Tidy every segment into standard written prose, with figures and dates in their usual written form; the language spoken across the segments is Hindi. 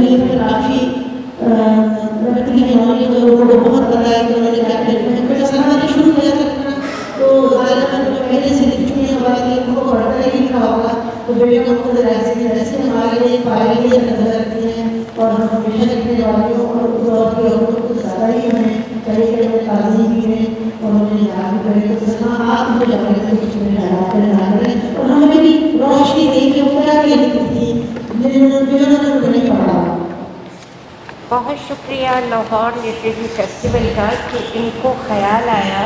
कहीं पर काफ़ी प्रकृति के मामले में लोगों को बहुत पता है कि उन्होंने क्या क्या जैसा हमारे शुरू किया था तो ज़्यादातर जो पहले से लिख चुके हैं वाले उनको पढ़ना ही लिखा होगा तो बेटा को जैसे हमारे लिए पाएंगे नजर रखते हैं और हम हमेशा लिखने वालों और उस दौर की औरतों को ज़्यादा ही हमें चाहिए कि हमें ताज़ी भी हैं और हमें याद करें तो जहाँ आप मुझे जाने कुछ में याद करें और हमें भी रोशनी दें कि वो क्या लिखती थी जिन्होंने नहीं पढ़ा। बहुत शुक्रिया लाहौर लिटरेरी फेस्टिवल का कि इनको ख्याल आया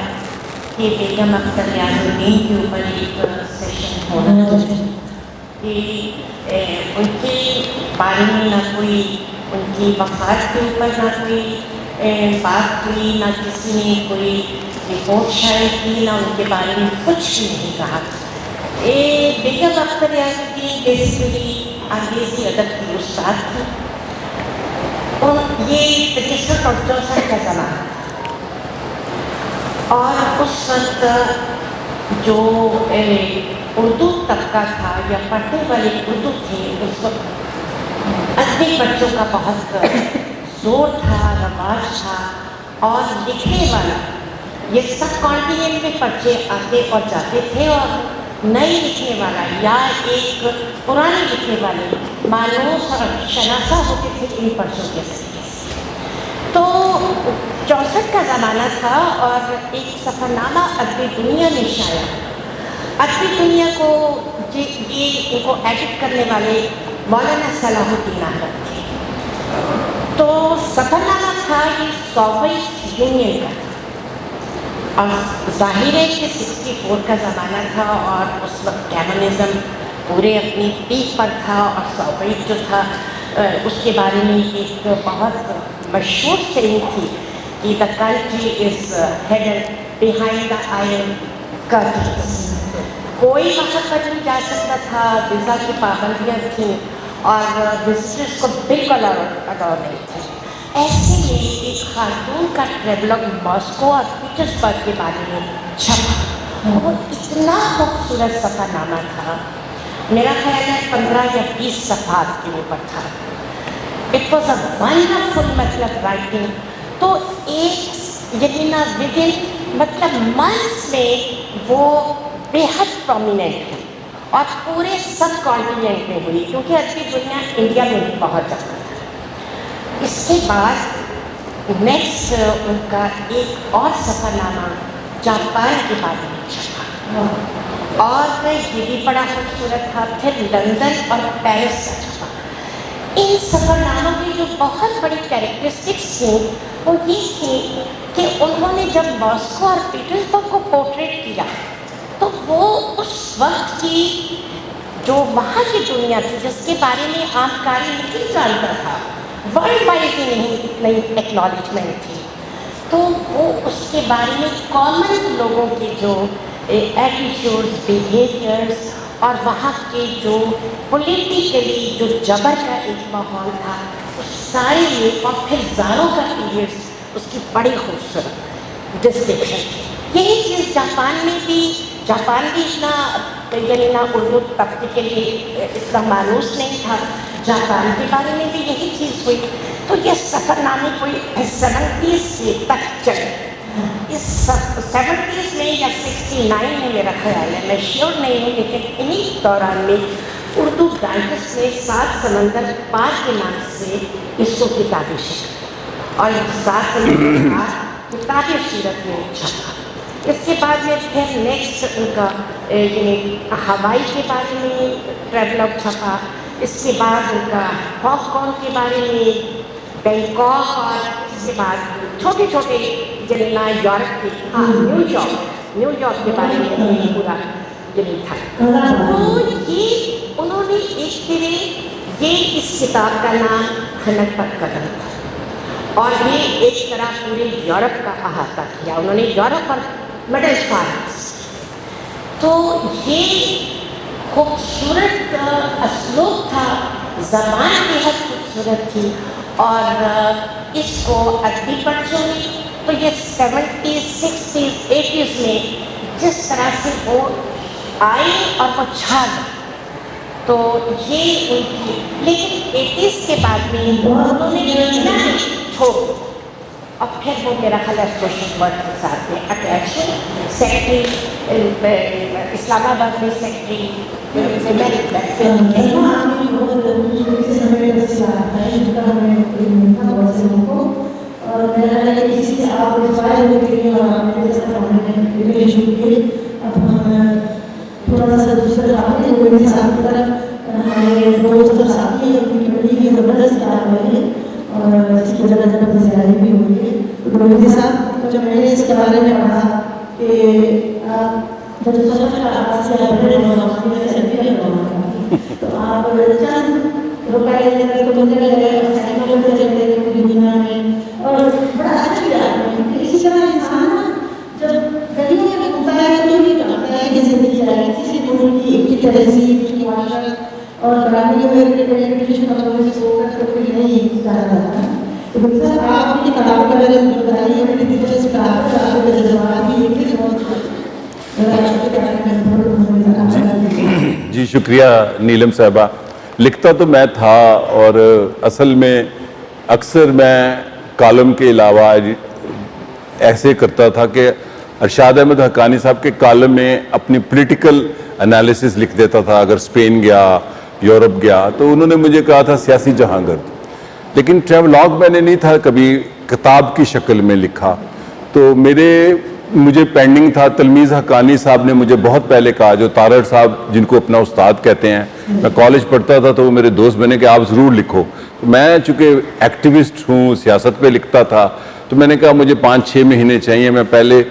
कि बेगम अख्तर याजुद्दीन के ऊपर एक सेशन होना चाहिए कि उनके बारे में ना कोई उनकी वफ़ात के ऊपर ना कोई बात हुई, ना किसी ने कोई रिपोर्ट शायद की, ना उनके बारे में कुछ भी नहीं कहा। बेगम अख्तर याजुद्दीन बेसिकली अंग्रेज़ी अदब की उस्ताद थी और ये 65 और 64 का ज़माना और उस वक्त जो उर्दू तबका था या पढ़ने वाले उर्दू थे उस वक्त अदबी बच्चों का बहुत जोर था, रवाज था और लिखने वाला ये सब कॉन्टिनेंट में पर्चे आते और जाते थे और नए लिखने वाला या एक पुराने लिखने वाले मानूस और शनासा होते थे इन पर्चों के जरिए। तो 64 का ज़माना था और एक सफ़रनामा अदबी दुनिया में शाया। अदबी दुनिया को ये इनको एडिट करने वाले मौलाना सलाहुद्दीन अहमद थे। तो सफ़रनामा था ये सोवियत यूनियन का था और जाहिर है कि 64 का ज़माना था और उस वक्त कम्युनिज़्म पूरे अपनी पीक पर था और सोवियत जो था उसके बारे में एक बहुत मशहूर सेइंग थी कि the country is headed behind the iron curtains. कोई वहाँ पर नहीं जा सकता था, वीज़ा की पाबंदियाँ थीं और विजिटर्स को बिल्कुल अलाउ नहीं थी। ऐसे में एक खातून का ट्रेवलॉग मॉस्को और पीटर्सबर्ग के बारे में छपा। वो इतना खूबसूरत सफ़रनामा था, मेरा ख्याल है 15 या 20 सफ़ात के ऊपर था। इट वॉज अ वंडरफुल मतलब राइटिंग। तो एक यदि ना विदिन मतलब मंथ्स में वो बेहद प्रोमिनेंट है और पूरे सब कॉन्टिनेंट में हुई क्योंकि अदबी दुनिया इंडिया में भी बहुत ज़्यादा था। इसके बाद नेक्स्ट उनका एक और सफ़रनामा जापान के बारे में छपा और ये भी बड़ा खूबसूरत था। फिर लंदन और पेरिस का छपा। इन सफ़रनामों की जो बहुत बड़ी कैरेक्टरिस्टिक्स थी वो ये थी कि उन्होंने जब मॉस्को और पीटर्सबर्ग को पोर्ट्रेट किया तो वो उस वक्त की जो वहाँ की दुनिया थी जिसके बारे में आमकारी नहीं जानता था, वर्ल्ड वाइड ही नहीं एक्नॉलेजमेंट थी, तो वो उसके बारे में कॉमन लोगों के जो एटीट्यूड्स, बिहेवियर्स और वहाँ के जो पॉलिटिकली जो जबर का एक माहौल था उस सारे में और फिर ज़ारों का पीरियड्स उसकी बड़ी खूबसूरत डिस्क्रिप्शन थी। यही चीज़ जापान में भी, जापान भी इतना यानी ना उर्दू तबके के लिए इतना मानूस नहीं था, जापान के बारे में भी यही चीज़ हुई। तो ये सफ़रनामे कोई 70s से तक चले। इस 70s में या 69 में मेरा ख्याल है, मैं श्योर नहीं हूँ, लेकिन इन्हीं दौरान में उर्दू राइटर्स ने 7 समंदर पार के नाम से इसको किताबी शक्ल और 7 समंदर पार किताबी सीरत में छपा। इसके बाद में फिर नेक्स्ट उनका हवाई के बारे में ट्रेवलॉग छपा। इसके बाद उनका हॉन्गकॉन्ग के बारे में, बैंकॉक और इसके बाद छोटे छोटे जितना यूरोप के, हाँ न्यूयॉर्क के बारे में पूरा जिन था। तो ये उन्होंने एक तरह ये इस किताब का नाम खनक पर कदम था और ये एक तरह पूरे यूरोप का अहाता किया उन्होंने, यूरोप और मिडल फ्रांस। तो ये खूबसूरत असलूब था, ज़बान बेहद खूबसूरत थी और इसको अदबी बच्चों ने तो ये 70s, 60s, 80s में जिस तरह से वो आए और वो छा गए तो ये उनकी, लेकिन 80s के बाद में उन्होंने लिखना छोड़, और फिर वो मेरा ख्याल है सोशल वर्क के साथ में अटैच हुए। सेक्रेटरी इस्लामाबाद में सेक्रेटरी और मेरा लगा कि किसी से आप इंस्पायर होते हैं और आपने जैसा हमने वीडियो शूट किए। अब हम थोड़ा सा दूसरे आपने गोविंद साहब की तरफ हमारे दोस्त और साथी उनकी बड़ी ही ज़बरदस्त आ रही है और इसकी जगह जगह पर ज़्यादा भी हुई है। तो गोविंद साहब जब मैंने इसके बारे में पढ़ा कि जब सफ़र आज से अपने नौजवान में ऐसे भी तो आप चंद रुपये लेकर तो मुझे लगा साइकिलों पर चलते थे पूरी दुनिया में और बड़ा अच्छा लगा। इसी तरह इंसान जब गलियों में घूमता है तो भी करता है कि जिंदगी जाए किसी मुल्क की तहजीब उसकी माशरत और ग्रामीण एजुकेशन अगर सोकर तो कोई नहीं कहा जाता। तो सर आप अपनी किताबों के बारे में बताइए, अपनी दिलचस्प किताबों के जज्बात भी लिखे बहुत जी शुक्रिया नीलम साहबा। लिखता तो मैं था और असल में अक्सर मैं कॉलम के अलावा ऐसे करता था कि अरशाद अहमद हक्कानी साहब के कॉलम में अपनी पॉलिटिकल एनालिसिस लिख देता था। अगर स्पेन गया, यूरोप गया, तो उन्होंने मुझे कहा था सियासी जहांगीर, लेकिन ट्रैवलॉग मैंने नहीं था कभी किताब की शक्ल में लिखा। तो मुझे पेंडिंग था। तलमीज़ हक्कानी साहब ने मुझे बहुत पहले कहा, जो तारड़ साहब जिनको अपना उस्ताद कहते हैं, मैं कॉलेज पढ़ता था तो वो मेरे दोस्त बने कि आप ज़रूर लिखो। तो मैं चूँकि एक्टिविस्ट हूँ, सियासत पे लिखता था, तो मैंने कहा मुझे 5-6 महीने चाहिए, मैं पहले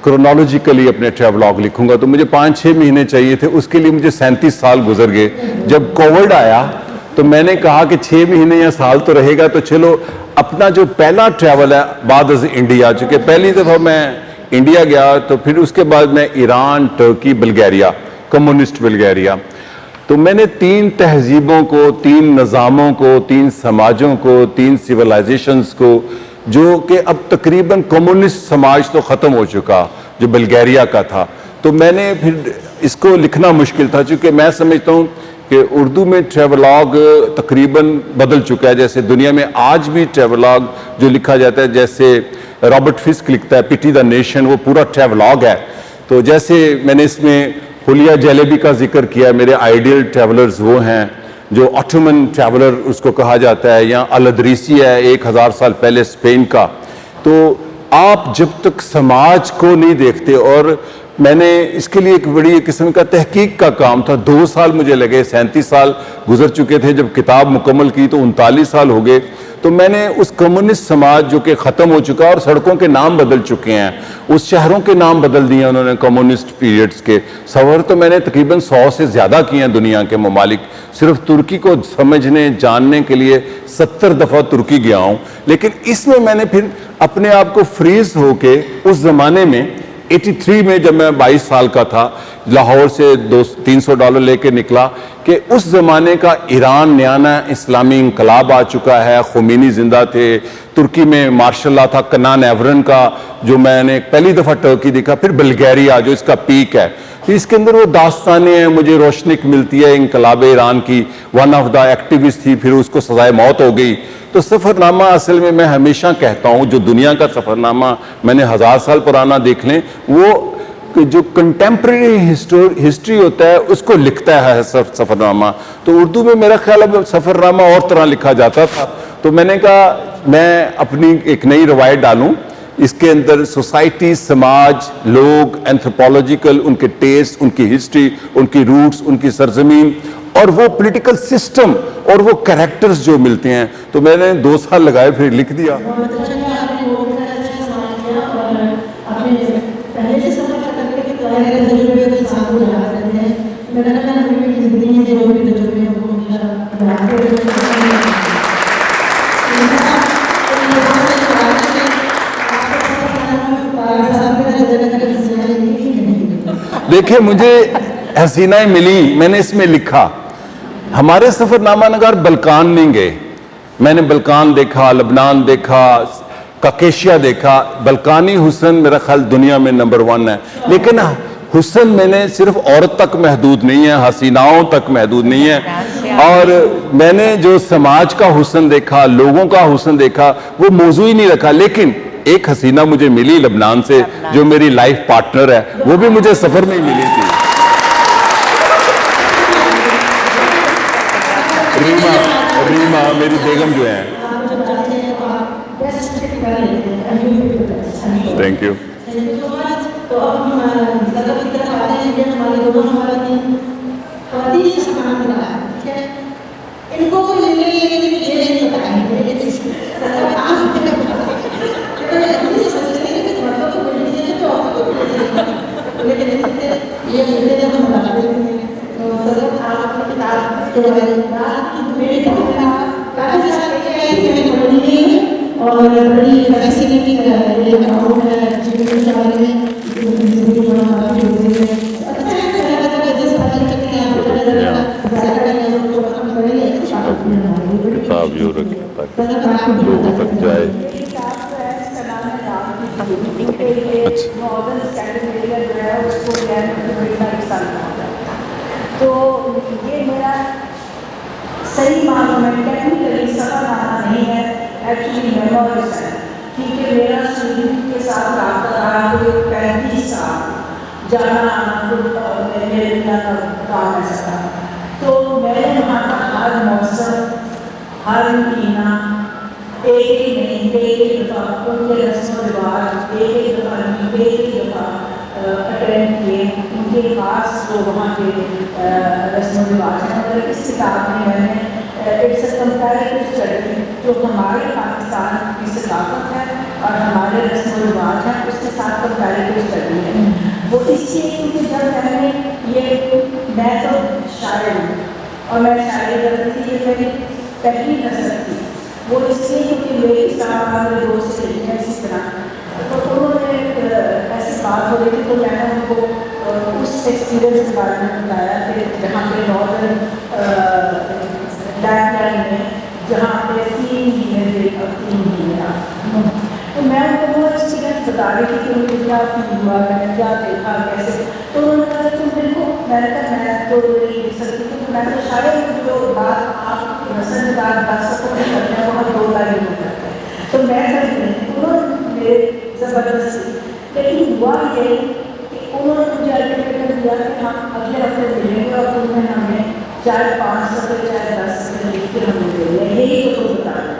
क्रोनोलॉजिकली अपने ट्रैवलॉग लिखूंगा। तो मुझे 5-6 महीने चाहिए थे, उसके लिए मुझे 37 साल गुजर गए। जब कोविड आया तो मैंने कहा कि 6 महीने या साल तो रहेगा, तो चलो अपना जो पहला ट्रैवल है बाद इंडिया, चूँकि पहली दफ़ा मैं इंडिया गया, तो फिर उसके बाद मैं Iran, Turkey, Bulgaria, communist Bulgaria, तो मैंने 3 तहजीबों को, 3 निज़ामों को, 3 समाजों को, 3 सिविलाइजेशंस को, जो कि अब तकरीबन कम्युनिस्ट समाज तो ख़त्म हो चुका जो बल्गारिया का था, तो मैंने फिर इसको लिखना मुश्किल था। चूँकि मैं समझता हूँ कि उर्दू में ट्रैवलॉग तकरीबन बदल चुका है। जैसे दुनिया में आज भी ट्रैवलॉग जो लिखा जाता है, जैसे रॉबर्ट फिस्क लिखता है पिटी द नेशन, वो पूरा ट्रैवलॉग है। तो जैसे मैंने इसमें हुलिया जलेबी का जिक्र किया, मेरे आइडियल ट्रैवलर्स वो हैं जो ऑटोमन ट्रैवलर उसको कहा जाता है, या अल-अदरीसी है 1000 साल पहले स्पेन का। तो आप जब तक समाज को नहीं देखते, और मैंने इसके लिए एक बड़ी किस्म का तहकीक का काम था, 2 साल मुझे लगे, 37 साल गुजर चुके थे जब किताब मुकम्मल की, तो 39 साल हो गए। तो मैंने उस कम्युनिस्ट समाज जो कि ख़त्म हो चुका और सड़कों के नाम बदल चुके हैं, उस शहरों के नाम बदल दिए उन्होंने कम्युनिस्ट पीरियड्स के। सफ़र तो मैंने तकरीबन 100 से ज़्यादा किए हैं दुनिया के ममालिक, सिर्फ तुर्की को समझने जानने के लिए 70 दफ़ा तुर्की गया हूँ। लेकिन इसमें मैंने फिर अपने आप को फ्रीज होके उस ज़माने में 83 में जब मैं 22 साल का था, लाहौर से $300 लेके निकला कि उस ज़माने का ईरान नया इस्लामी इंकलाब आ चुका है, खुमैनी जिंदा थे, तुर्की में मार्शल लॉ था, कनान एवरन का जो मैंने पहली दफ़ा टर्की देखा, फिर बल्गारिया जो इसका पीक है। तो इसके अंदर वो दास्तानें हैं, मुझे रोशनी मिलती है इंकलाब ईरान की, वन ऑफ द एक्टिविस्ट थी, फिर उसको सजाए मौत हो गई। तो सफ़रनामा असल में मैं हमेशा कहता हूँ, जो दुनिया का सफ़रनामा मैंने 1000 साल पुराना देख लें, वो जो कंटेम्प्रेरी हिस्ट्री होता है उसको लिखता है सफ़रनामा। तो उर्दू में मेरा ख्याल है सफ़रनामा और तरह लिखा जाता था। तो मैंने कहा मैं अपनी एक नई रवायत डालूं, इसके अंदर सोसाइटी, समाज, लोग, एंथ्रोपोलॉजिकल, उनके टेस्ट, उनकी हिस्ट्री, उनकी रूट्स, उनकी सरजमीन, और वो पॉलिटिकल सिस्टम और वो कैरेक्टर्स जो मिलते हैं। तो मैंने 2 साल लगाए, फिर लिख दिया। देखिए मुझे हसीनाएं मिली, मैंने इसमें लिखा, हमारे सफरनामा नगार बल्कान नहीं गए। मैंने बल्कान देखा, लबनान देखा, काकेशिया देखा। बल्कानी हुस्न मेरा ख्याल दुनिया में नंबर 1 है, लेकिन हुस्न मैंने सिर्फ औरत तक महदूद नहीं है, हसीनाओं तक महदूद नहीं है। और मैंने जो समाज का हुस्न देखा, लोगों का हुस्न देखा, वो मौजू ही नहीं रखा। लेकिन एक हसीना मुझे मिली लबनान से, जो मेरी लाइफ पार्टनर है, वो भी मुझे सफर में ही मिली थी। रीमा मेरी बेगम जो है। आप जब जाते हैं तो आप बेस्ट कर लेते हैं। Thank you. तो अब हम ज़्यादा की तरफ आते हैं। ये हमारे दोनों खवातीन से सामान मिला है, ठीक है। इनको कोई लेने ये नहीं पता है ये चीज़ आप लेकिन ये मिलते हैं हम बता देते हैं। तो सर आप अपनी किताब के बारे में बात की, मेरी किताब काफ़ी सारे मैंने पढ़ी नहीं है और बड़ी फैसिनेटिंग ये अकाउंट है जीवन के बारे में। किताब यूँ रखी ताकि लोगों तक जाए। तो ये मेरा सही मानों में टेक्निकली सफल माना नहीं है, एक्चुअली मेमोरीज है। क्योंकि मेरा स्टूडेंट के साथ रहा तो 35 साल जाना आना मेरे का काम ऐसा था। तो मैंने वहाँ का हर मौसम, हर महीना, एक दफ़ा उनके रस्म रिवाज एक दफ़ा अटेंड किए। उनके खास जो वहाँ के रस्म रिवाज हैं, मतलब इस किताब में मैंने इट्स अ कंपैरेटिव स्टडी जो हमारे पाकिस्तान की सकाफत है और हमारे रस्म रिवाज हैं उसके साथ कंपैरेटिव स्टडी है। वो इसलिए क्योंकि जब मैंने मैं तो शायर हूँ और मैं शायरी करती थी, ये मेरी पहली नज़र थी। वो इसलिए क्योंकि मेरे साथ दोस्त से इसी तरह तो उन्होंने ऐसी बात हो रही थी तो मैंने उनको उस एक्सपीरियंस के बारे में बताया कि जहाँ पे नॉर्दर्न लैंडलाइन में जहाँ पे 3 महीने थे और 3 महीने तो मैं उनको वो एक्सपीरियंस बता रही थी कि मुझे क्या फील हुआ, मैंने क्या देखा कैसे। तो उन्होंने कहा तुम देखो, मैंने कहा मैं तो नहीं लिख सकती थी, तो मैं तो शायद जो बात आप रस्म के बाद बात सबको करते हैं बहुत 2 लाइन में करते हैं तो मैं कर उन्होंने मेरे ज़बरदस्ती। लेकिन हुआ ये कि उन्होंने मुझे अल्टीमेटम दिया कि हम अगले हफ्ते मिलेंगे और उन्होंने हमें चाहे 5 सफ़े चाहे 10 सफ़े लिख के हमें दे दिया, यही तो बता रहे।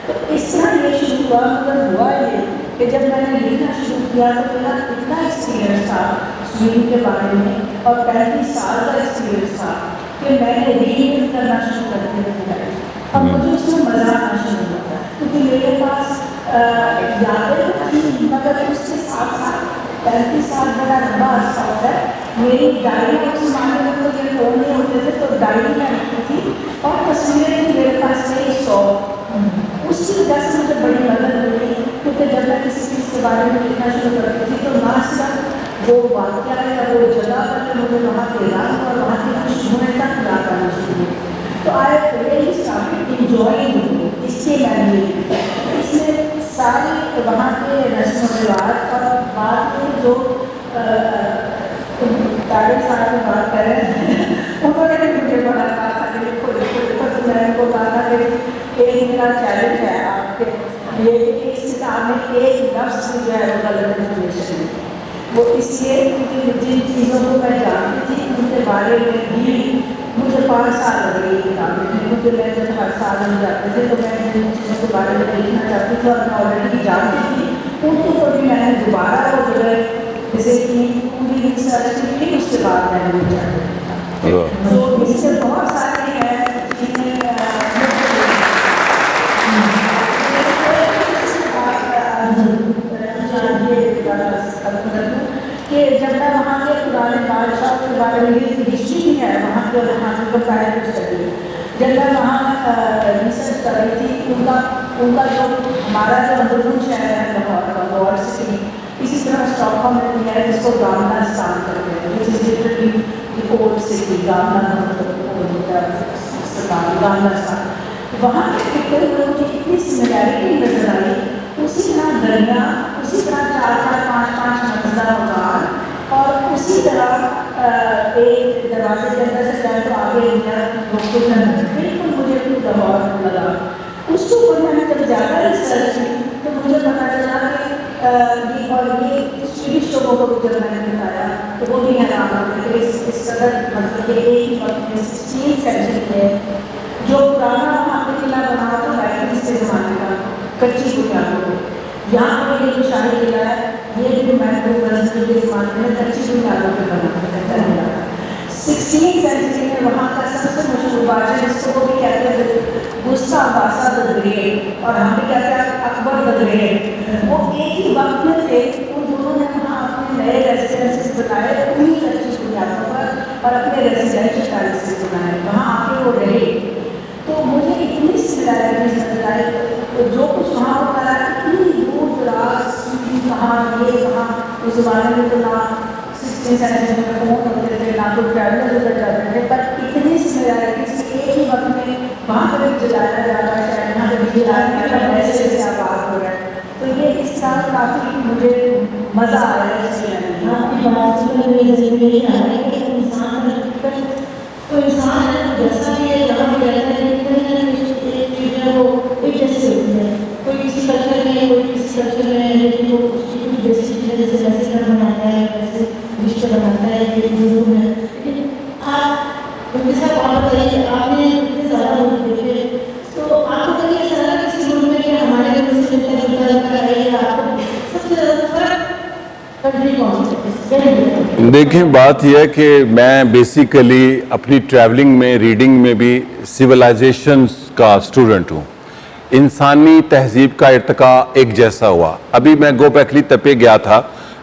तो इस तरह ये शुरू हुआ। मतलब हुआ ये कि जब मैंने लिखना शुरू किया तो मेरा इतना एक्सपीरियंस था स्विमिंग के बारे में और 35 साल का एक्सपीरियंस था कि मैंने रीड करना शुरू कर दिया और मुझे उसमें मज़ा आना शुरू हुआ क्योंकि मेरे पास यादें तो थी मगर उसके साथ साथ 35 साल बड़ा लंबा अर्सा होता है। मेरी डायरी उस जमाने में तो ये फ़ोन नहीं होते थे तो डायरी में लिखती थी और तस्वीरें थी मेरे पास मेरी 100। उसकी वजह से मुझे बड़ी मदद मिली क्योंकि जब मैं किसी चीज़ के बारे में लिखना शुरू करती थी तो ना सिर्फ वो वाक़या या वो जगह पर मुझे वहाँ के रंग और वहाँ की खुशबुएं तक याद आनी शुरू हुई। तो आई रियली स्टार्टेड एंजॉयिंग इससे मैंने इसमें सारे वहाँ के रस्म रिवाज और बाद में जो तारे साहब में बात कर रहे हैं उन्होंने भी मुझे बड़ा कहा था कि लिखो लिखो लिखो। तो मैंने उनको कहा था कि एक मेरा चैलेंज है आपके लिए कि इस किताब में एक लफ्ज़ जो है वो गलत इन्फॉर्मेशन है। वो इसलिए क्योंकि जिन चीज़ों को मैं जानती थी उनके बारे में भी मुझे 5 साल लग गई किताब में। मुझे मैं जब हर साल हम जाते थे तो मैं जिन चीज़ों के बारे में लिखना चाहती थी और मैं ऑलरेडी जानती थी उनको तो भी मैंने दोबारा वो जगह जैसे कि पूरी रिसर्च की उसके बाद मैंने वो जाना। तो इससे बहुत सारे हैं जिन्हें कि जब मैं वहाँ के पुराने बादशाह के बारे में हिस्ट्री है वहाँ के कंपैरेटिव स्टडी जब मैं वहाँ रिसर्च कर रही थी उनका जो हमारा जो अंदरूनी शहर है लाहौर का लाहौर सिटी इसी तरह स्टॉकहोम में है जिसको गामना स्थान करते हैं which is literally old city गामना गामना स्थान। वहाँ के पिक्चर में मुझे इतनी सिमिलैरिटी नजर आई। उसी तरह दरिया उसी तरह 4-4, 5-5 मंजिला मकान और इसी तरह एक दरवाजे के अंदर से जाए तो आगे बिल्कुल मुझे लाहौर लगा। उसके ऊपर मैंने जब ज़्यादा रिसर्च की तो मुझे पता चला कि ये स्वीडिश लोगों को जब मैंने बताया तो वो भी हैरान हो गए कि इस कदर मतलब कि एक ही वक्त में 16th सेंचुरी में जो पुराना वहाँ पे किला बना हुआ था वाइकिंग्स के ज़माने का कच्ची बुनियादों को, यहाँ पर ये जो शाही किला है ये भी मैंने के ज़माने में कच्ची बुनियादों पर बना था। 16th सेंचुरी में वहाँ का सबसे मशहूर बादशाह जिसको वो भी कहते हैं गुस्सा बासा द ग्रेट और हम भी कहते हैं अकबर द ग्रेट, वो एक ही वक्त में थे। उन दोनों ने वहाँ अपने नए रेजिडेंसेस बनाए उन्हीं कच्ची बुनियादों पर और अपने रेजिडेंशियल पैलेसेस बनाए, वहाँ आके वो रहे। तो मुझे इतनी सिमिलैरिटीज नजर आई, तो जो कुछ वहाँ होता है इतनी दूर दराज कहाँ ये कहाँ, उस ज़माने में तो ना 16th सेंचुरी में फ़ोन होते थे ना तो ट्रैवलर उधर जाते थे, पर इतनी सिमिलैरिटीज एक ही वक्त में वहाँ पर भी जलाया जा रहा है, शायद यहाँ पर भी जलाया जा रहा है, ऐसे जैसे आबाद हो रहा है। तो ये इस साल काफ़ी मुझे मज़ा आया इसमें। आपकी बात सुन मेरे ज़हन में ये आ रहा है कि इंसान तो इंसान है जैसा भी है जहाँ भी रहता है कहीं ना कहीं एक चीज़ है वो एक जैसे होती है, कोई किसी कल्चर में कोई किसी कल्चर में, लेकिन वो उसकी कुछ बेसिक चीज़ें जैसे वैसे बनाता है वैसे डिश बनाता है ये जरूर है। लेकिन आप उनके साथ बात बताइए, आपने इतने ज़्यादा लोग देखे तो आपको कभी ऐसा लगा किसी ग्रुप में कि हमारे घर से मिलता जुलता लगता है या आपको सबसे ज़्यादा फर्क कंट्री कौन सी है? देखें, बात यह है कि मैं बेसिकली अपनी ट्रैवलिंग में रीडिंग में भी सिविलाइजेशंस का स्टूडेंट हूँ। इंसानी तहजीब का इर्तिका एक जैसा हुआ। अभी मैं गोबैकली तपे गया था,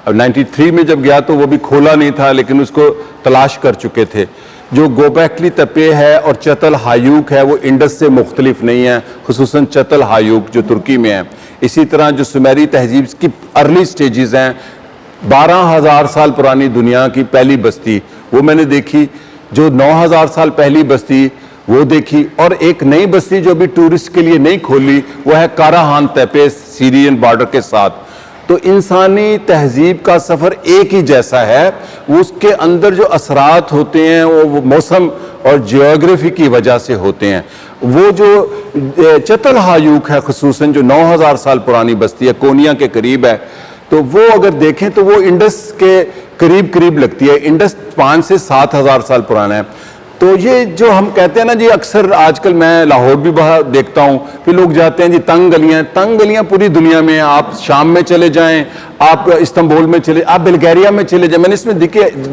अब 93 में जब गया तो वो भी खोला नहीं था, लेकिन उसको तलाश कर चुके थे। जो गोबैकली तपे है और चतल हायूक है वो इंडस से मुख्तलिफ नहीं है, खुसूसन चतल हायूक जो तुर्की में है। इसी तरह जो सुमेरी तहजीब की अर्ली स्टेजेस हैं, 12,000 साल पुरानी दुनिया की पहली बस्ती वो मैंने देखी, जो 9,000 साल पहली बस्ती वो देखी, और एक नई बस्ती जो भी टूरिस्ट के लिए नहीं खोली वो है काराहान तपे सीरियन बॉर्डर के साथ। तो इंसानी तहजीब का सफ़र एक ही जैसा है, उसके अंदर जो असरात होते हैं वो मौसम और जियोग्राफी की वजह से होते हैं। वो जो चतल हायूक है खुसूसन जो 9,000 साल पुरानी बस्ती है, कोनिया के करीब है, तो वो अगर देखें तो वो इंडस के करीब करीब लगती है। इंडस 5 से 7,000 साल पुराना है। तो ये जो हम कहते हैं ना जी, अक्सर आजकल मैं लाहौर भी बाहर देखता हूँ, फिर लोग जाते हैं जी तंग गलियाँ पूरी दुनिया में हैं। आप शाम में चले जाएं, आप इस्तांबुल में चले, आप बल्गारिया में चले जाएं, मैंने इसमें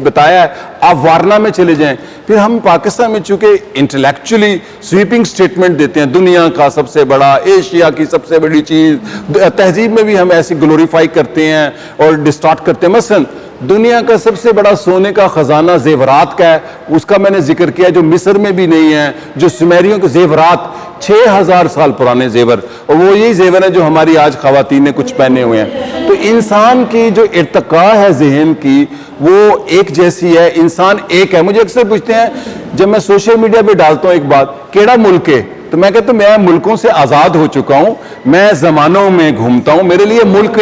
बताया है, आप वारना में चले जाएं। फिर हम पाकिस्तान में चूँकि इंटेलेक्चुअली स्वीपिंग स्टेटमेंट देते हैं, दुनिया का सबसे बड़ा, एशिया की सबसे बड़ी चीज़, तहजीब में भी हम ऐसी ग्लोरीफाई करते हैं और डिस्टॉर्ट करते हैं। मसलन दुनिया का सबसे बड़ा सोने का खजाना जेवरात का है, उसका मैंने जिक्र किया, जो मिस्र में भी नहीं है, जो सुमेरियों के जेवरात 6,000 साल पुराने जेवर, और वो यही जेवर है जो हमारी आज खवातीन ने कुछ पहने हुए हैं। तो इंसान की जो इर्तिका है जहन की वो एक जैसी है, इंसान एक है। मुझे अक्सर पूछते हैं जब मैं सोशल मीडिया पे डालता हूँ एक बात, केड़ा मुल्क है, तो मैं कहता हूँ मैं मुल्कों से आज़ाद हो चुका हूँ, मैं ज़मानों में घूमता हूँ, मेरे लिए मुल्क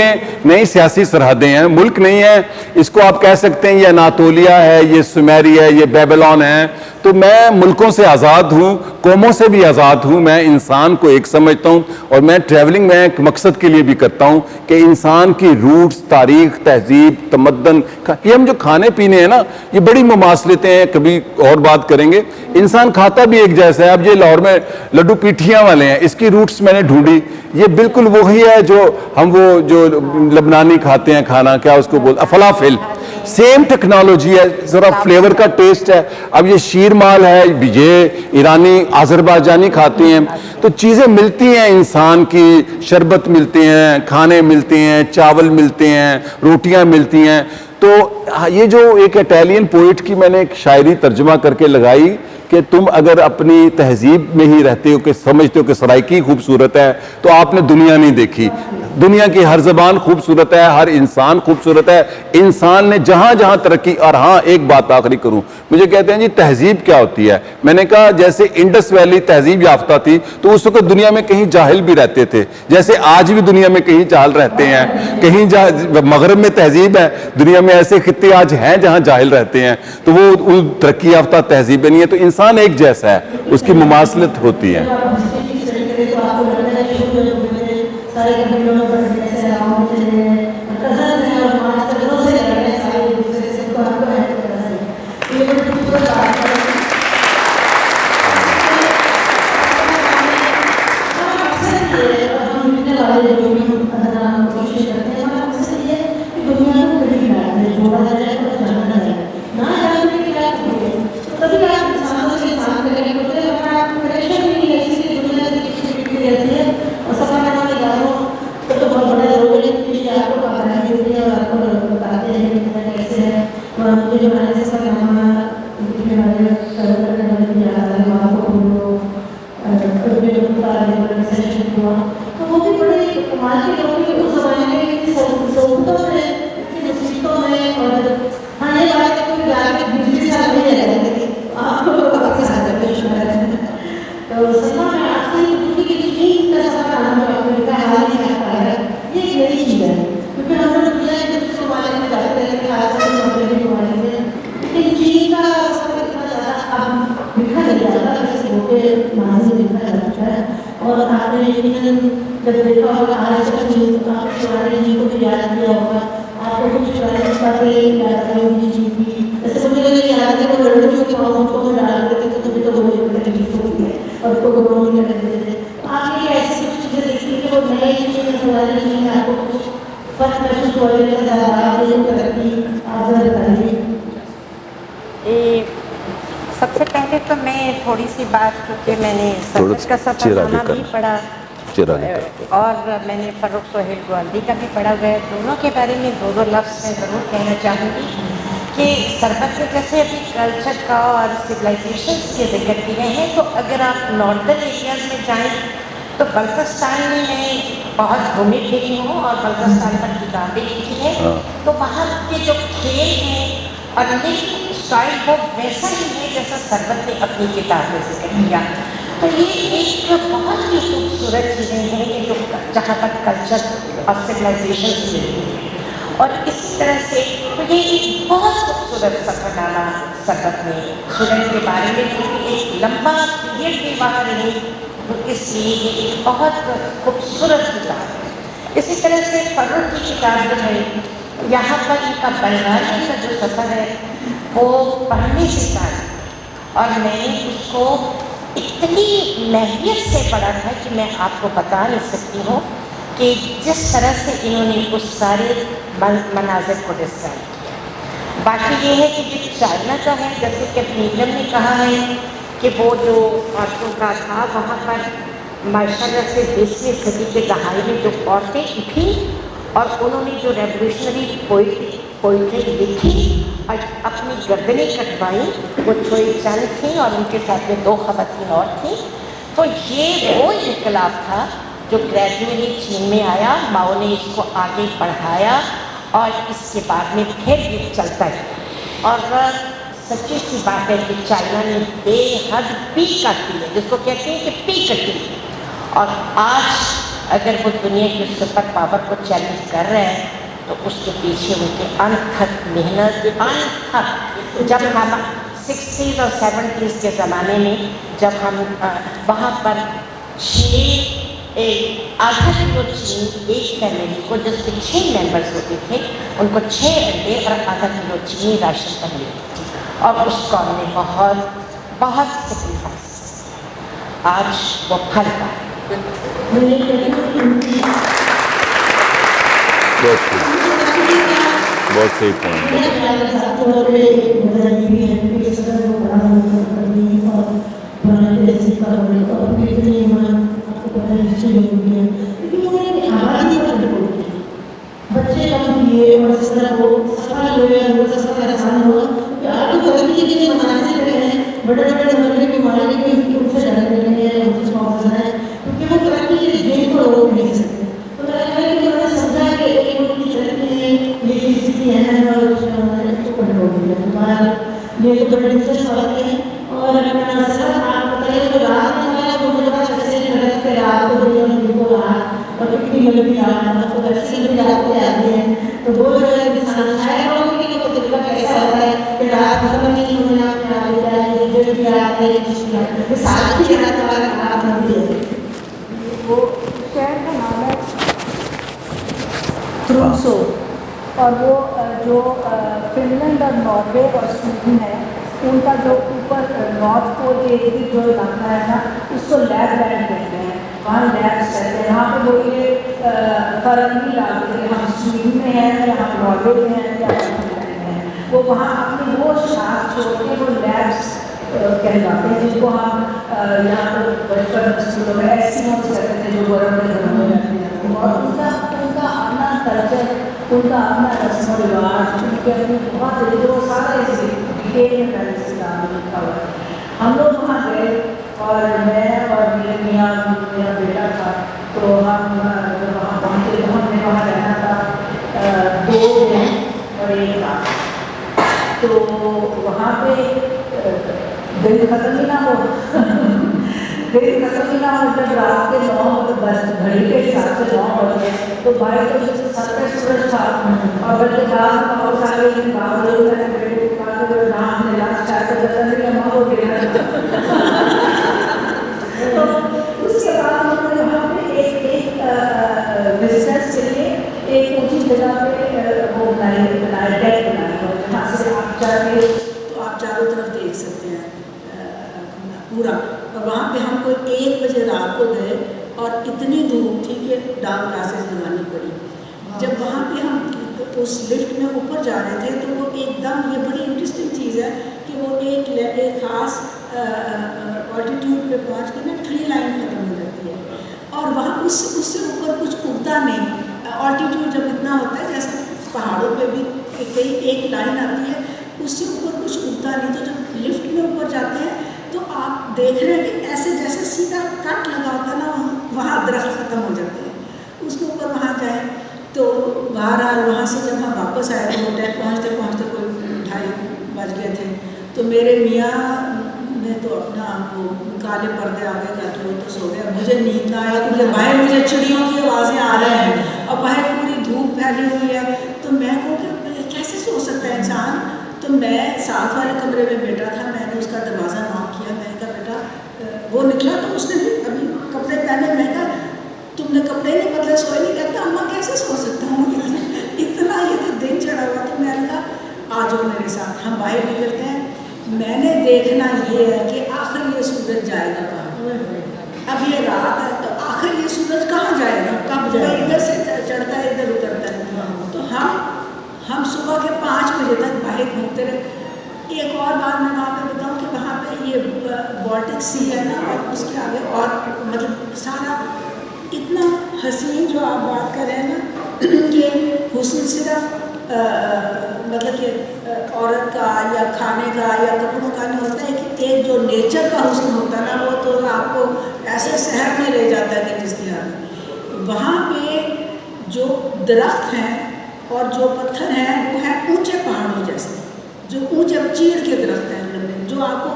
नई सियासी सरहदें हैं, मुल्क नहीं है। इसको आप कह सकते हैं ये अनातोलिया है, ये सुमेरी है, ये बेबीलोन है। तो मैं मुल्कों से आज़ाद हूँ, कौमों से भी आज़ाद हूँ, मैं इंसान को एक समझता हूँ। और मैं ट्रैवलिंग में एक मकसद के लिए भी करता हूँ कि इंसान की रूट्स, तारीख, तहजीब, तमद्दन, ये हम जो खाने पीने हैं ना, ये बड़ी मुमासलतें हैं, कभी और बात करेंगे। इंसान खाता भी एक जैसा है। अब ये लाहौर में लड्डू पीठियाँ वाले हैं, इसकी रूट्स मैंने ढूंढी, ये बिल्कुल वही है जो हम वो जो लबनानी खाते हैं खाना, क्या उसको बोलते, फलाफिल, सेम टेक्नोलॉजी है, जरा फ्लेवर का टेस्ट है। अब ये शीर माल है, ये ईरानी आज़रबाईजानी खाते हैं, तो चीज़ें मिलती हैं इंसान की, शरबत मिलते हैं, खाने मिलते हैं, चावल मिलते हैं, रोटियां मिलती हैं। तो ये जो एक इटालियन पोइट की मैंने एक शायरी तर्जुमा करके लगाई कि तुम अगर अपनी तहजीब में ही रहते हो कि समझते हो कि सराइकी खूबसूरत है तो आपने दुनिया नहीं देखी। दुनिया की हर जबान खूबसूरत है, हर इंसान खूबसूरत है, इंसान ने जहां जहां तरक्की। और हाँ, एक बात आखिरी करूं, मुझे कहते हैं जी तहजीब क्या होती है। मैंने कहा जैसे इंडस वैली तहजीब याफ्ता थी तो उस वक्त दुनिया में कहीं जाहिल भी रहते थे, जैसे आज भी दुनिया में कहीं जाहिल रहते हैं, कहीं मगरब में तहजीब है, दुनिया में ऐसे खित्ते आज हैं जहां जाहिल रहते हैं, तो वो तरक्की याफ्ता तहजीब नहीं है। तो इंसान एक जैसा है, उसकी मुमासलत होती है। सारे कंप्यूटर में पढ़ने से गाँव में चले गए, कसरत है और हमारे तकरों से लड़ रहे हैं सारे एक दूसरे से, तो आपको है ये बड़ी खूबसूरत बात है। अक्सर ये हम मिलने वाले जो भी हम कोशिश करते हैं, हमारा मकसद ये है कि दुनिया को कभी भी जोड़ा जाए और जाना जाए, ना जानने की क्या होती है। तो कभी आप इंसानों से इंसान कनेक्ट होते हैं, हमारा कनेक्शन भी नहीं है, इसलिए दुनिया की खुशी रहती है। और सफर तो बहुत बड़ा रोल है कि आपको पता है कि आपको बताते हैं कि कैसे है। और मुझे जो मैंने से सब नामा लिखने वाले करने वाले भी याद आ रहे हैं, आपको बोलो कभी जो बता सेशन हुआ तो वो भी बड़े कमाल के लोग हैं। उस ज़माने में सहूलतों में, मुसीबतों में, और हाँ ये बात है कि जाके बिजली से आगे रह जाते थे, आपको वक्त के साथ पेश कर रहे हैं। तो सपना में आपसे की का सफर आना का हाल ही आता है, ये एक नई चीज़ है, क्योंकि हम लोग दुनिया के दूसरे ममालिक में जाते हैं कि आज के ममालिक में, लेकिन चीन का सफर इतना ज़्यादा अब लिखा नहीं जाता, जैसे होके माजी में लिखा जाता है। और आपने यकीनन जब देखा होगा आज का चीन, आपके शिवानी जी को भी याद किया होगा, आपको कुछ शिवानी बातें याद आई होंगी जी की, जैसे मुझे नहीं याद है वो लड़कियों के मामलों को डाल देते थे, तो भी तो वो तकलीफ होती है और उनको गोरों नहीं करते थे। आपने ऐसी कुछ चीज़ें देखी कि वो नए चीज़ें हमारे लिए आपको कुछ फर्क महसूस हो रहा है। सबसे पहले तो मैं थोड़ी सी बात, क्योंकि मैंने सरकश का सफरनामा भी पढ़ा और मैंने फर्रुख सोहेल गोल्दी का भी पढ़ा हुआ है। दोनों के बारे में दो लफ्ज़ मैं ज़रूर कहना चाहूँगी कि सरबत में जैसे अभी कल्चर का और सिविलाइजेशन के जिक्र किए हैं, तो अगर आप नॉर्दर्न एरियाज में जाएँ तो बल्तिस्तान में मैं बहुत घूमी फिरी हूँ और बल्तिस्तान पर किताबें लिखी हैं। तो वहाँ के जो खेल हैं और लिविंग स्टाइल वो वैसा ही है जैसा सरबत ने अपनी किताब में जिक्र किया। तो ये एक बहुत ही खूबसूरत चीज़ें हैं कि जो जहाँ पर कल्चर और सिविलाइजेशन से मिलती है। और इस तरह से तो ये एक बहुत खूबसूरत सफरनामा सरबत में स्टूडेंट के बारे में, क्योंकि एक लंबा पीरियड भी वहाँ रही, तो इसलिए ये एक बहुत खूबसूरत किताब है। इसी तरह से फर्रुख की किताब जो है, यहाँ पर इनका बंगाली का जो सफ़र है वो पढ़ने से था और मैंने उसको इतनी महवियत से पढ़ा था कि मैं आपको बता नहीं सकती हूँ कि जिस तरह से इन्होंने उस सारे मनाज़िर को डिस्क्राइब किया। बाकी ये है कि जो चाइना का है, जैसे कि नीलम ने कहा है कि वो जो औरतों का था वहाँ पर माशाल्लाह से 20वीं सदी के दहाई में जो औरतें थीं और उन्होंने जो रेवोल्यूशनरी पोइट्री लिखी और अपनी गर्दनें कटवाई, वो छोई चंद थी और उनके साथ में 2 ख़वातीन और थी। तो ये वो इनकलाब था जो ग्रेजुअली चीन में आया, माओ ने इसको आगे बढ़ाया और इसके बाद में फिर ये चलता है। और सच्ची सी बात है कि चाइना ने बेहद पी काटी है, जिसको कहते हैं कि पी कटी। और आज अगर वो दुनिया के सुपर पावर को चैलेंज कर रहे हैं तो उसके पीछे उनकी अनथक मेहनत, अनथक। जब हम 60s और 70s के ज़माने में जब हम वहाँ पर आधा किलो चीनी एक फैमिली को, जिसके 6 मेंबर्स होते थे, उनको 6 अंडे और आधा किलो चीनी राशन पर मिलती थी और उस कौम ने बहुत बहुत सेक्रीफाइस। आज वो फल का बहुत सही पॉइंट बच्चे कम दिए और इस तरह वो सफल हुए, उनका सफर आसान हुआ कि आप तो तरक्की के लिए मनाने लगे हैं, बड़े बड़े नंबर के मालिक भी उनसे डरने लगे हैं, उनसे मौजूद है, क्योंकि वो तरक्की के लिए जिनको रोक नहीं सकते। तो मेरा ख्याल है कि रात में वाला वो मुझे पता कैसे लगा कि रात को दुनिया में बिल्कुल रात और कितनी लंबी रात मतलब तो वैसे ही रात को आती है तो वो जो है इंसान शायद लोगों के लिए वो तजुर्बा कैसा होता है कि रात खत्म नहीं होना क्या है जो भी रात है जिसकी रात है साल की रात वाला रात होती है। वो शहर का नाम है ट्रूसो और वो जो फिनलैंड और नॉर्वे और स्वीडन है उनका जो ऊपर नॉर्थ पोल के एरिया जो इलाका है ना उसको लैबलैंड कहते हैं, वहाँ लैब्स कहते हैं। वहाँ पे वो ये फर्क नहीं डालते कि हम स्वीडन में हैं या हम नॉर्वे में हैं या फिनलैंड में हैं। वो वहाँ अपनी वो शाख छोड़ के वो लैब्स कहलाते हैं जिनको हम यहाँ पर बचपन स्कूलों में एस्किमोस कहते थे जो बर्फ में घरों में रहते हैं। और उनका अपना कल्चर, उनका अपना रस्म रिवाज, उनके अपनी बहुत जो सारे डिटेल में पहले से लिखा हुआ है। हम लोग वहाँ गए और मैं और मेरे मियाँ मेरा बेटा था तो हम जब वहाँ पहुँचे तो हमने वहाँ रहना था 2 दिन और 1 रात। तो वहाँ पे दिन खत्म ही ना हो दिन खत्म ही ना हो जब रात के 9 बज घड़ी के हिसाब से 9 बजे तो भाई तो जैसे सबका सूरज था और बच्चे बाहर बहुत सारे बाहर राम ने लास्ट चाहते बता अम्मा को गिरा तो उसके बाद हमने वहाँ पे एक बिजनेस के लिए एक ऊंची जगह पे वो बनाया डेक बनाया जहाँ से आप जाके तो आप चारों तरफ देख सकते हैं पूरा। और वहाँ पे हम कोई 1 बजे रात को गए और इतनी धूप थी कि डार्क ग्लासेस लगानी पड़ी। जब वहाँ पे हम उस लिफ्ट में ऊपर जा रहे थे तो वो एकदम ये बड़ी इंटरेस्टिंग चीज़ है कि वो एक खास ऑल्टीट्यूड पे पहुँच के ना ट्री लाइन खत्म हो जाती है और वहाँ उससे ऊपर कुछ उगता नहीं। ऑल्टीट्यूड जब इतना होता है जैसे पहाड़ों पे भी कहीं एक लाइन आती है उससे ऊपर कुछ उगता नहीं। तो जब लिफ्ट में ऊपर जाते हैं तो आप देख रहे हैं कि ऐसे जैसे सीधा कट लगा होता है ना वहाँ दरख्त खत्म हो जाते हैं उसके ऊपर वहाँ जाए। तो बहरहाल वहाँ से जब हम वापस आए तो होटल पहुँचते पहुँचते कोई 2:30 बज गए थे। तो मेरे मियाँ ने तो अपना वो काले पर्दे आगे करके वो तो सो गया। मुझे नींद ना आया क्योंकि बाहर मुझे चिड़ियों की आवाज़ें आ रही हैं और बाहर पूरी धूप फैली हुई है। तो मैं कहूँ कि कैसे सो सकता है इंसान। तो मैं साथ वाले कमरे में बैठा था, मैंने उसका दरवाज़ा नॉक किया। मैंने कहा बेटा वो निकला तो उसने भी अभी कपड़े पहने। मैं कहा तुमने कपड़े नहीं बदले सोए नहीं। कहता अम्मा कैसे सो सकता हूँ इतना ये तो दिन चढ़ा हुआ। तो मैंने कहा आ जाओ मेरे साथ हम बाहर निकलते हैं। मैंने देखना ये है कि आखिर ये सूरज जाएगा कहाँ। अब ये रात है तो आखिर ये सूरज कहाँ जाएगा, कब जाएगा, इधर से चढ़ता है इधर उतरता है। तो हम सुबह के 5 बजे तक बाहर घूमते रहे। एक और बात मैं वहाँ पे बताऊँ कि वहाँ पे ये बाल्टिक सी है ना और उसके आगे और मतलब सारा इतना हसीन जो आप बात कर रहे हैं ना कि हुस्न सिर्फ मतलब कि औरत का या खाने का या कपड़ों का नहीं होता है कि एक जो नेचर का हुस्न होता है ना वो तो आपको ऐसे शहर में ले जाता है कि जिसकी हालत। वहाँ पे जो दरख्त हैं और जो पत्थर हैं वो है ऊंचे पहाड़ों जैसे, जो ऊंचे चीड़ के दरख्त हैं लंबे जो आपको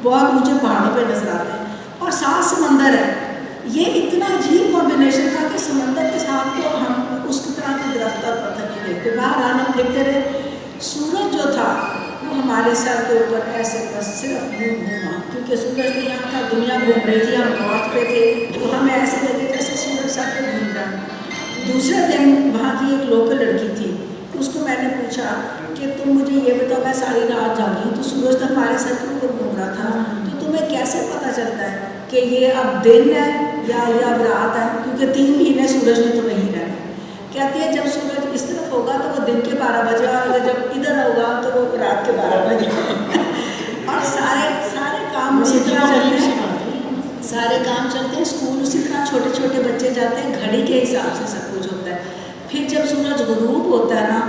बहुत ऊंचे पहाड़ों पे नजर आते हैं और साथ समंदर है। ये इतना अजीब कॉम्बिनेशन था कि समंदर के साथ तो हम उसकी तरह के दरख्त और पत्थर नहीं देखते। बाहर आना देखते रहे। सूरज जो था वो हमारे सर के ऊपर ऐसे बस सिर्फ घूमा क्योंकि सूरज तो यहाँ था, दुनिया घूम रही थी, हम नॉर्थ पे थे तो हमें ऐसे लगे जैसे सूरज सर पे घूम रहा है। दूसरे दिन वहाँ की एक लोकल लड़की थी, उसको मैंने पूछा कि तुम मुझे ये बताओ मैं सारी रात जागी हूँ तो सूरज तो हमारे सर के ऊपर घूम रहा था, तो तुम्हें कैसे पता चलता है कि ये अब दिन है या ये अब रात है, क्योंकि 3 महीने सूरज ने तो वहीं रहना। कहती है जब सूरज इस तरफ होगा तो वो दिन के 12 बजे और जब इधर होगा तो वो रात के 12 बजे और सारे काम उसी तरह चलते हैं, सारे काम चलते हैं। स्कूल उसी तरह छोटे छोटे बच्चे जाते हैं, घड़ी के हिसाब से सब कुछ होता है। फिर जब सूरज गुरूब होता है ना,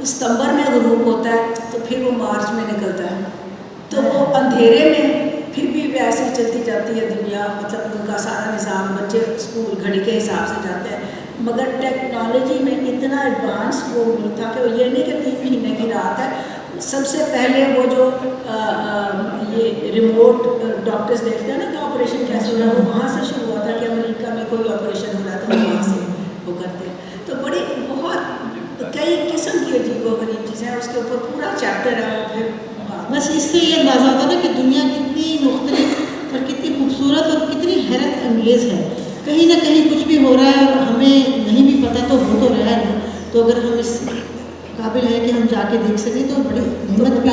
सितंबर में गुरूब होता है तो फिर वो मार्च में निकलता है, तो वो अंधेरे में फिर भी वैसे ही चलती जाती है दुनिया। मतलब उनका सारा निज़ाम, बच्चे स्कूल घड़ी के हिसाब से जाते हैं। मगर टेक्नोलॉजी में इतना एडवांस वो था कि ये नहीं कि 3 महीने की रात है, सबसे पहले वो जो ये रिमोट डॉक्टर्स देखते हैं ना कि ऑपरेशन कैसे हो रहा है, वो वहाँ से शुरू हुआ था कि अमेरिका में कोई ऑपरेशन हो रहा था वहाँ से वो करते। तो बड़ी बहुत कई किस्म की अजीबोगरीब चीज़ें हैं, उसके ऊपर पूरा चैप्टर है। और फिर बस इससे ये अंदाज़ा होता है ना कि दुनिया कितनी मुख्तलिफ और कितनी खूबसूरत और कितनी हैरत अंगेज़ है। कहीं ना कहीं कुछ भी हो रहा है और हमें नहीं भी पता तो हो तो रहा है ना। तो अगर हम इस काबिल है कि हम जाके देख सकें तो बड़ी हिम्मत भी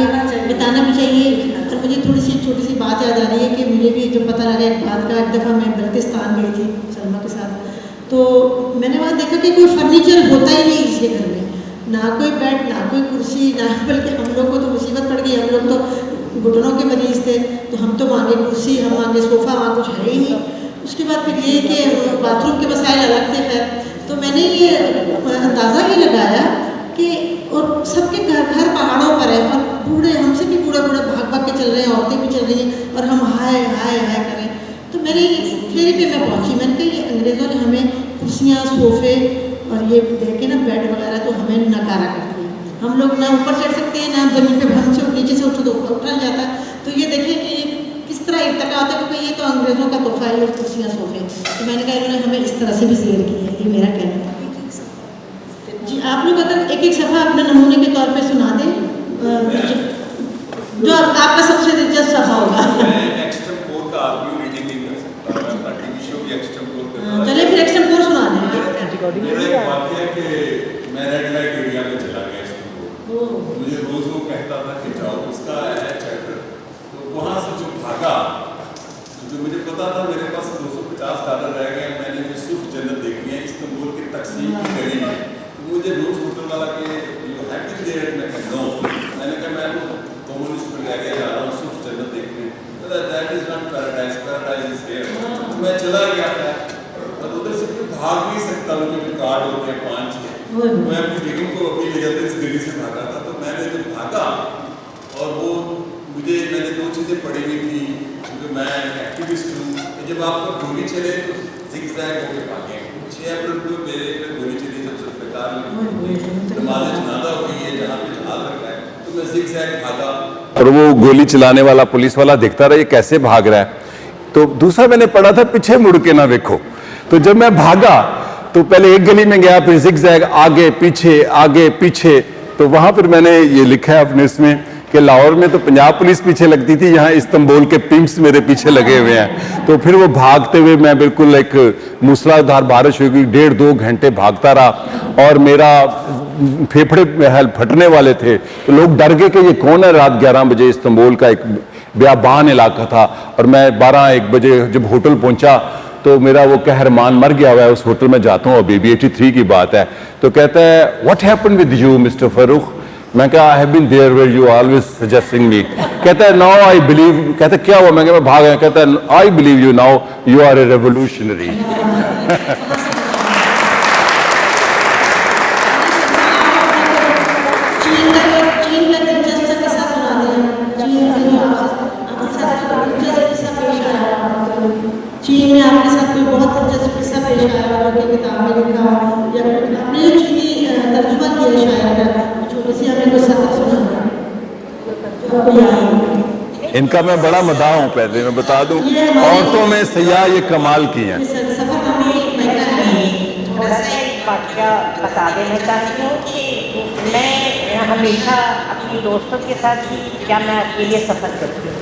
बताना भी चाहिए। और मुझे थोड़ी सी छोटी सी बात याद आ रही है कि मुझे भी जब पता लगा एक बात का, एक दफ़ा मैं बल्तिस्तान गई थी सलमा के साथ, तो मैंने वहाँ देखा कि कोई फर्नीचर होता ही नहीं इसके घर में, ना कोई बेड ना कोई कुर्सी ना, बल्कि हम लोग को तो मुसीबत पड़ गई। हम लोग तो घुटनों के मरीज़ थे, तो हम तो मांगे कुर्सी, हम मांगे सोफ़ा, वहाँ कुछ है ही नहीं। उसके बाद फिर ये कि बाथरूम के मसाइल अलग थे। खैर तो मैंने ये अंदाज़ा ये लगाया कि और सबके घर पहाड़ों पर है और बूढ़े हमसे भी बूढ़े भाग भाग के चल रहे हैं, औरतें भी चल रही हैं और हम हाय हाय हाय करें। तो मैंने फेरी पे मैं पहुँची, मैंने कहा ये अंग्रेज़ों ने हमें कुर्सियाँ सोफ़े और ये देख के ना बेड वगैरह तो हमें नकारा कर दिया। हम लोग ना ऊपर चढ़ सकते हैं ना ज़मीन पे, हम से नीचे से उठो तो उठा नहीं जाता। तो ये देखें कि ये किस तरह इर्तका होता है, क्योंकि ये तो अंग्रेज़ों का तोहफा है, कुर्सियाँ सोफ़े। तो मैंने कहा इन्होंने हमें इस तरह से भी ज़ेर किया है, ये मेरा कहना था। जी आप लोग अगर एक एक सफ़ा अपने नमूने के तौर पे सुना दें जो आपका सबसे दिलचस्प सफ़ा होगा। चलिए फिर एक्सटेम्पोर सुना दें। मैं रेड लाइट एरिया में चला गया इस्तांबुल, मुझे रोज वो कहता था कि जाओ, उसका है चैप्टर। तो वहाँ से जो भागा, जो मुझे पता था मेरे पास $250 रह गए, मैंने यूसुफ जन्नत देखनी है इस्तांबुल के तकसीम की गली में। मुझे रोज होटल वाला के यू हैप्पी देयर, मैं कहता हूँ, मैंने कहा मैं तो कम्युनिस्ट पर जा रहा हूँ यूसुफ जन्नत देखने। That is not paradise, paradise is here. तो मैं चला गया था और उधर से कोई भाग नहीं सकता, उनके जो कार्ड होते हैं 5-6, मैं अपनी बेगम को अपनी ले जाते इस गली से भागा था। तो मैंने जब भागा और वो मैंने 2 चीज़ें पढ़ी हुई थी, क्योंकि मैं एक्टिविस्ट हूँ। जब आपको गोली चले तो ज़िगज़ैग होकर भागे। 6 अप्रैल को मेरे पे गोली चली, जब सरकार ने नमाज़ जनाज़ा हुई है जहाँ पे जहाज रखा है, तो मैं ज़िगज़ैग भागा और वो गोली चलाने वाला पुलिस वाला देखता रहा ये कैसे भाग रहा है। तो दूसरा मैंने पढ़ा था पीछे मुड़ के ना देखो। तो जब मैं भागा तो पहले एक गली में गया, फिर ज़िगज़ैग आगे पीछे। तो वहां पर मैंने ये लिखा है अपने इसमें कि लाहौर में तो पंजाब पुलिस पीछे लगती थी, यहाँ इस्तांबुल के पिम्प्स मेरे पीछे लगे हुए हैं। तो फिर वो भागते हुए मैं बिल्कुल एक मूसलाधार बारिश हुई, 1.5-2 घंटे भागता रहा और मेरा फेफड़े फटने वाले थे। तो लोग डर गए कि ये कौन है। रात 11 बजे इस्तांबुल का एक बियाबान इलाका था और मैं 12-1 बजे जब होटल पहुंचा तो मेरा वो कहरमान मर गया हुआ है उस होटल में जाता हूँ, अभी 83 की बात है। तो कहता है what happened with you mister Farooq. मैं कहा I have been there where you always suggesting me. कहता है नाउ आई बिलीव। कहता है क्या हुआ। मैं भाग गया। कहता है I believe you now, you are a revolutionary. चीन में आपके साथ कोई बहुत दिलचस्प किस्सा पेश आया हो कि किताब में लिखा हो या आपने जो चीनी तर्जुमा किया शायर का, छोटी सी हमें कोई सतत सुना जो आपको याद हो। इनका मैं बड़ा मदाह हूँ। पहले मैं बता दूं, औरतों में सयाह ये कमाल की हैं। थोड़ा सा एक वाक़या बता देना चाहती हूँ कि मैं हमेशा अपनी दोस्तों के साथ ही क्या मैं अकेले सफ़र करती हूँ,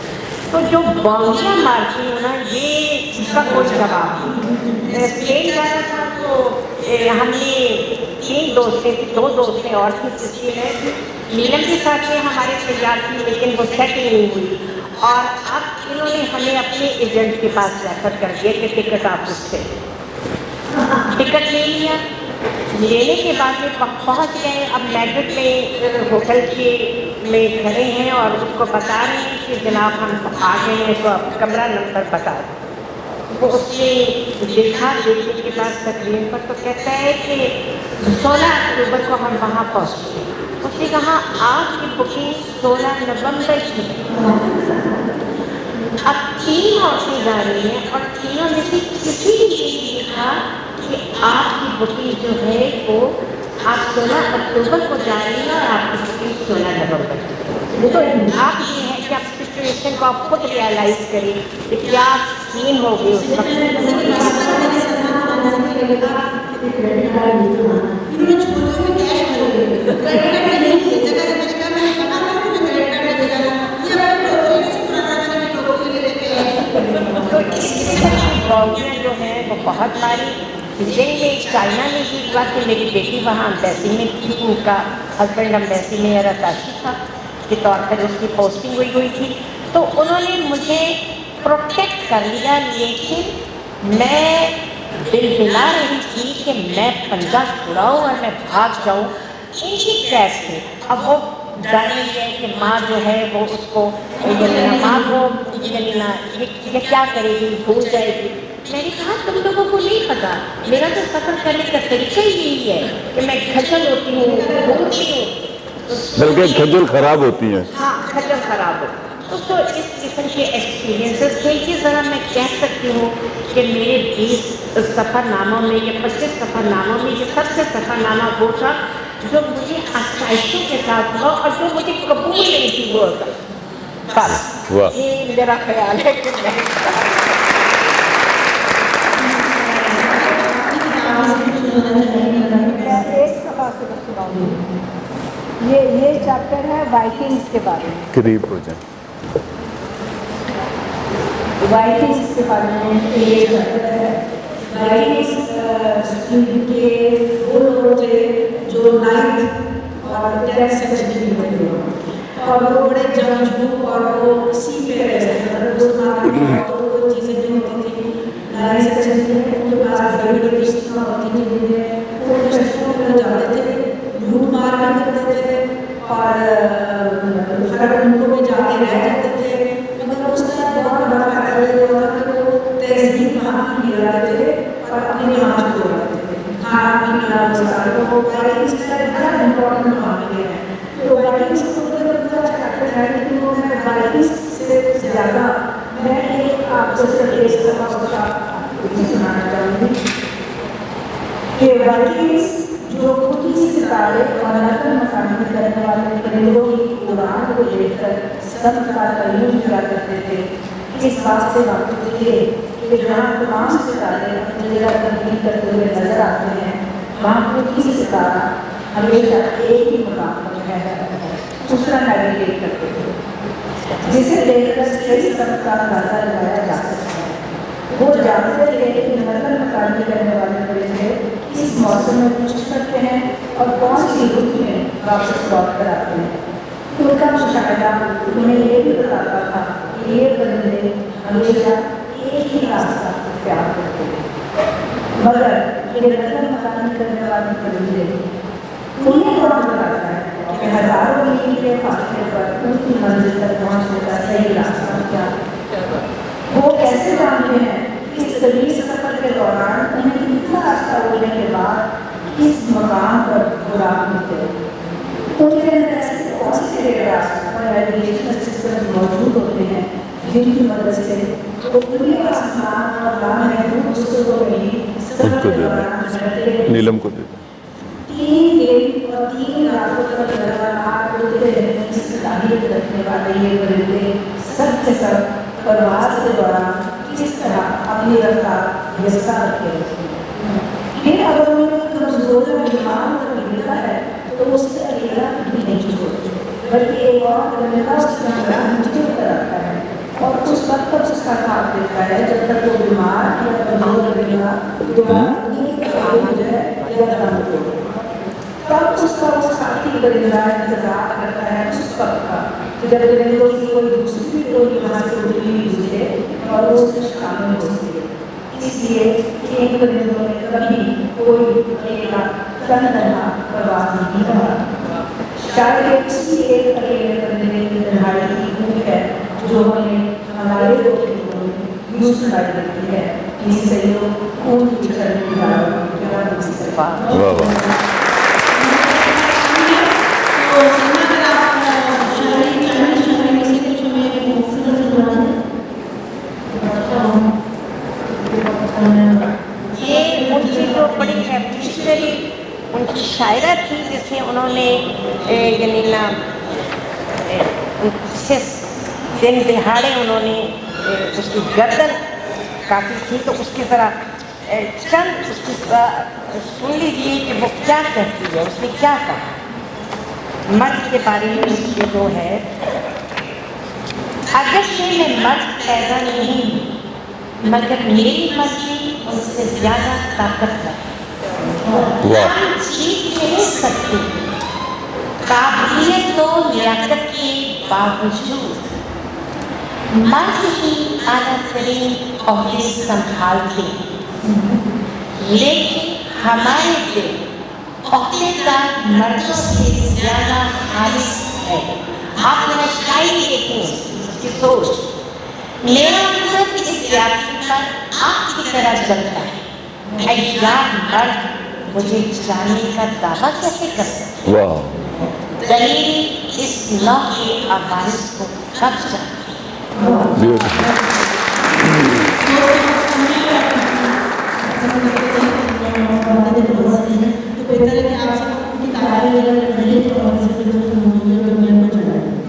तो जो बाउंड्रियाँ मारती हूँ ना, ये इसका कोई जवाब नहीं। ट्रेन जाना था तो हमने 3 दोस्त थे, 2 दोस्त थे और थी किसी में नीलम के साथ में हमारे तैयार थी, लेकिन वो सेट नहीं हुई। और अब इन्होंने हमें अपने एजेंट के पास रेफर कर दिया कि टिकट ऑफिस से टिकट ले लिया। लेने के बाद में पहुँच गए। अब मैड्रिड में होटल के में खड़े हैं और उसको बता रहे हैं कि जनाब हम आ गए हैं, तो अब कमरा नंबर बता दें। वो उसने देखा, देखने के बाद तकरीर पर तो कहता है कि 16 अक्टूबर को हम वहाँ पहुँचे। उसने कहा आपकी बुकिंग 16 नवंबर की है। अब 3 औरतें जा रही हैं और तीनों में से किसी ने ये लिखा कि आपकी बुकिंग जो है वो आप 16 अक्टूबर को जा रही है और आपकी बुकिंग 16 नवंबर की। तो आप ये है कि आप सिचुएशन को आप खुद रियलाइज करें कि क्या सीन हो गई उस वक्त। क्रेडिट कार्ड नहीं था, इन्होंने छोटे में कैश भर लिए, क्रेडिट कार्ड नहीं है जगह मैंने कहा मैंने कहा था कि मैं क्रेडिट कार्ड दे देगा, ये अपने टोकरी में पुराना मैंने टोकरी ले लेते हैं। तो इस किस्म की प्रॉब्लम जो है वो बहुत सारी जिंदगी में। चाइना में भी हुआ कि मेरी बेटी वहाँ एम्बेसी में थी, उनका हस्बैंड एम्बेसी में अटैची था के तौर पर उसकी पोस्टिंग हुई थी, तो उन्होंने मुझे प्रोटेक्ट कर लिया, लेकिन मैं दिल हिला रही थी कि मैं पंजा छुड़ाऊँ और मैं भाग जाऊँ इनकी कैद से। अब वो डर रही है कि माँ जो है वो उसको माँ को ये क्या करेगी, भूल जाएगी। मैंने कहा तुम लोगों को नहीं पता, मेरा तो सफ़र करने का तरीका ही यही है कि मैं खजल होती हूँ, भूलती हूँ, बल्कि खजल खराब होती है। हाँ खजल खराब हो। तो इस किस्म के एक्सपीरियंसेस थे कि ज़रा मैं कह सकती हूँ कि मेरे 20 सफ़रनामों में या 25 सफ़रनामों में ये सबसे सफ़रनामा वो था जो मुझे आसाइशों के साथ हुआ और जो मुझे कबूल नहीं थी वो था। बस ये मेरा ख्याल है कि मैं एक सभा से सुनाऊंगी। ये चैप्टर है वाइकिंग्स के बारे में। करीब हो जाए। वाइकिंग्स के बारे में ये चैप्टर है। वाइकिंग्स के वो लोग थे जो 9th और 10th सेंचुरी में थे, और वो बड़े जंगजू और वो सी फेयर्स थे, उस मामले में तो वो चीज़ें नहीं होती थी 9th सेंचुरी में। उनके पास बड़ी बड़ी किश्तियाँ होती थी, उनमें वो किश्तियों में जाते थे, लूट मार भी करते थे और फिर उनको भी जाके रह जाते थे। मगर उसका बहुत बड़ा फायदा ये होता कि वो तहजीब कहाँ भी ले आते थे और अपने यहाँ छोड़ आते थे, खाना पीना सारे। तो वाइकिंग्स का बड़ा इम्पोर्टेंट मामले है। तो वाइकिंग्स को पूरा चैप्टर है, लेकिन वो मैं वाइकिंग्स से ज़्यादा मैं एक आपको सिर्फ एक सफा सुनाना चाहूँगी कि वाइकिंग्स जो खुद ही सितारे और नकल मकानी करने वाले परिंदों की उड़ान को लेकर सब का तयन किया करते थे, इस बात से वाकिफ थे कि जहाँ तमाम सितारे अपनी जगह तब्दील करते हुए नजर आते हैं, वहाँ खुद ही सितारा हमेशा एक ही मुकाम पर रहता है, दूसरा नेविगेट करते थे, जिसे देखकर सही सब का अंदाजा लगाया जा सकता है। वो जानते थे कि नकल मकानी करने वाले परिंदे इस मौसम में कुछ करते हैं और कौन सी रुत में वापस लौट कर आते हैं। उनका मुशाहिदा उन्हें ये भी बताता था कि ये परिंदे हमेशा एक ही रास्ता प्यार करते हैं, मगर ये नकल मकानी करने वाले परिंदे उन्हें कौन बताता है कि हजारों मील के फासले पर उनकी मंजिल तक पहुँचने का सही रास्ता क्या है। वो कैसे जानते हैं कि इस तवील सफर के दौरान उन्हें कितना रास्ता उड़ने के बाद किस मकाम पर गुलाम मिलते हैं। उनके अंदर ऐसे कौन से रास्ते और नेविगेशनल सिस्टम मौजूद होते हैं जिनकी मदद से वो पूरी आसमान और लामहदूद उसको नीलम को दे 3 दिन और 3 रातों तक लगातार उड़ते रहने की सलाहियत रखने वाले ये परिंदे सब के सब प्रवास के दौरान किस तरह अपनी रफ्तार विस्तार रखे। फिर अगर उन्हें कमजोर बीमार पर मिलता है तो उससे अकेला भी नहीं छोड़ते, बल्कि एक और परिंदा उसकी नीचे उतरता है और उस वक्त तक उसका साथ देता है जब तक वो बीमार या कमजोर रहेगा, दोबारा हो जाए या दम तोड़े। तब उसका वो साथी परिंदा इंतजार करता है उस वक्त का जब परिंदों की कोई दूसरी टोली वहाँ से उड़ती हुई गुजरे और वो उसमें शामिल हो सके। इसलिए इन परिंदों में कभी कोई अकेला तन्हा प्रवास नहीं रहा। शायद उसी एक अकेले परिंदे की तन्हाई की भूख है जो हमें हमारे यूं सुनाई देती है कि सहयोग खून की चलने की ये उनकी जो बड़ी एप्रिशिएटरी उनकी शायरा थी जिसे उन्होंने यानी ना अच्छे दिन दिहाड़े उन्होंने उसकी गर्दन काटी थी, तो उसकी तरह चंद उसकी सुन लीजिए कि वो क्या कहती है, उसने क्या कहा मर्द के बारे में। उसके जो है, अगर से मैं मर्द पैदा नहीं हूँ, मगर मेरी मर्जी उनसे ज़्यादा ताकतवर है। हम जीत नहीं सकते काबिलियत और लियाकत के बावजूद। मर्द ही आला तरीन ओहदे संभालते, लेकिन हमारे दिल ओहदेदार मर्दों से ज़्यादा खालिस है। आप मेरा शायरी देखें, उसकी सोच, मेरा मतलब इस यात्री पर आग की तरह जलता है। ऐ यार मर्द मुझे जाने का दावा कैसे कर सकते? वाह, दलील इस नौ के आवाज़ को कब जाए।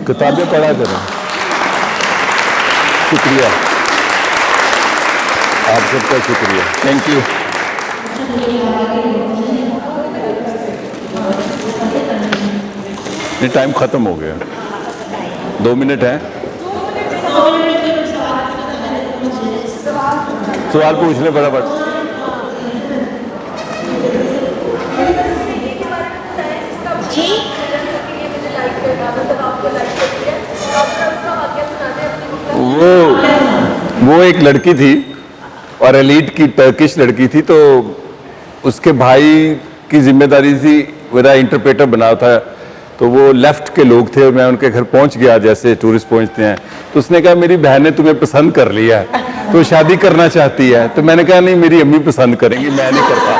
किताबें पढ़ा करें। शुक्रिया, आप सबका शुक्रिया, थैंक यू। ये टाइम खत्म हो गया, 2 मिनट है। सवाल पूछ ले फटाफट। जी, वो एक लड़की थी और एलीट की टर्किश लड़की थी, तो उसके भाई की जिम्मेदारी थी मेरा इंटरप्रेटर बना था। तो वो लेफ्ट के लोग थे और मैं उनके घर पहुंच गया जैसे टूरिस्ट पहुंचते हैं। तो उसने कहा मेरी बहन ने तुम्हें पसंद कर लिया है, तो शादी करना चाहती है। तो मैंने कहा नहीं, मेरी अम्मी पसंद करेंगी, मैं नहीं करता।